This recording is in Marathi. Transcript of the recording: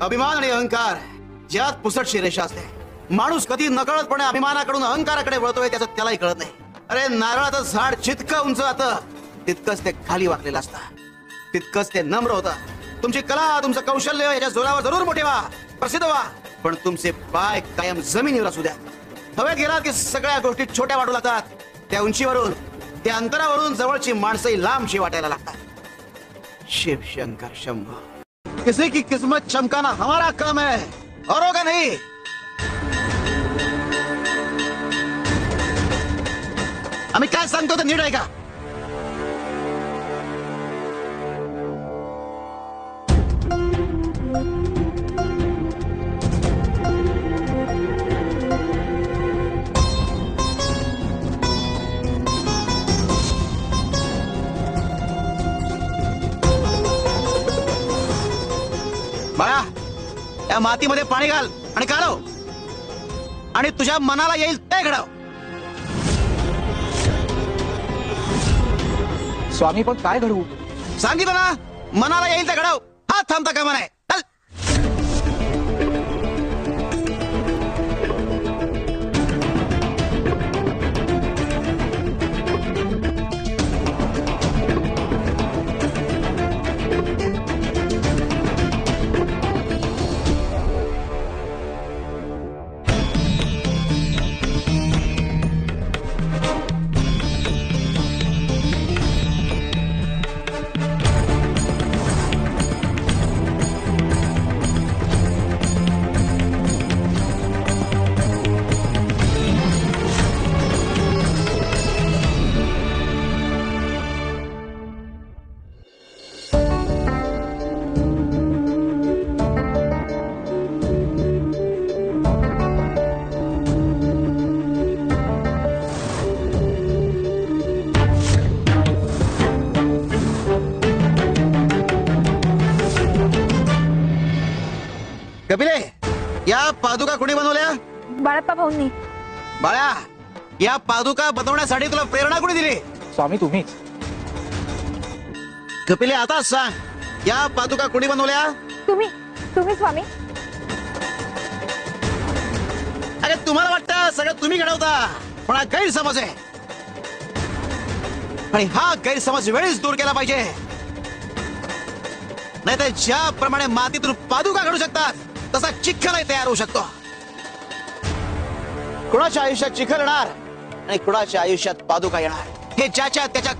अभिमान आणि अहंकार ज्यात पुसटशी रेषा असते. माणूस कधी नकळतपणे अभिमानाकडून अहंकाराकडे वळतोय त्याचं त्यालाही कळत नाही. अरे नारळाचं झाड जितकं उंच जातं तितकंच ते खाली वाकलेलं असतं, तितकंच ते नम्र होतं. तुमची कला, तुमचं कौशल्य याच्या जोरावर जरूर मोठे व्हा, प्रसिद्ध व्हा, पण तुमचे पाय कायम जमिनीवर असू द्या. हवेत गेलात की सगळ्या गोष्टी छोट्या वाटू लागतात. त्या उंचीवरून, त्या अंतरावरून जवळची माणसंही लांबशी वाटायला लागतात. शिव शंकर शंभो. किसी की किस्मत चमकाना हमारा काम है, औरों का नहीं. आम्ही काय सांगतो ते नीट ऐका. बाळा, या मातीमध्ये पाणी घाल आणि काढव, आणि तुझ्या मनाला येईल ते घडव. स्वामी, पण काय घडवू? सांगितलं ना, मनाला येईल ते घडव. हात थांबता कामा नाही. चल. कपिले, या पादुका कोणी बनवल्या? बाळप्पा भाऊंनी. बाळा, या पादुका बनवण्यासाठी तुला प्रेरणा कोणी दिली? स्वामी, तुम्हीच. कपिले, आता सांग, या पादुका कोणी बनवल्या? तुम्ही स्वामी. अरे तुम्हाला वाटतं सगळं तुम्ही घडवता, पण हा गैरसमज आहे, आणि हा गैरसमज वेळीच दूर केला पाहिजे. नाहीतर ज्याप्रमाणे मातीतून पादुका घडू शकतात तसा चिखलही तयार होऊ शकतो. कुणाच्या आयुष्यात चिखल येणार आणि कुणाच्या आयुष्यात पादुका येणार हे ज्याच्या त्याच्या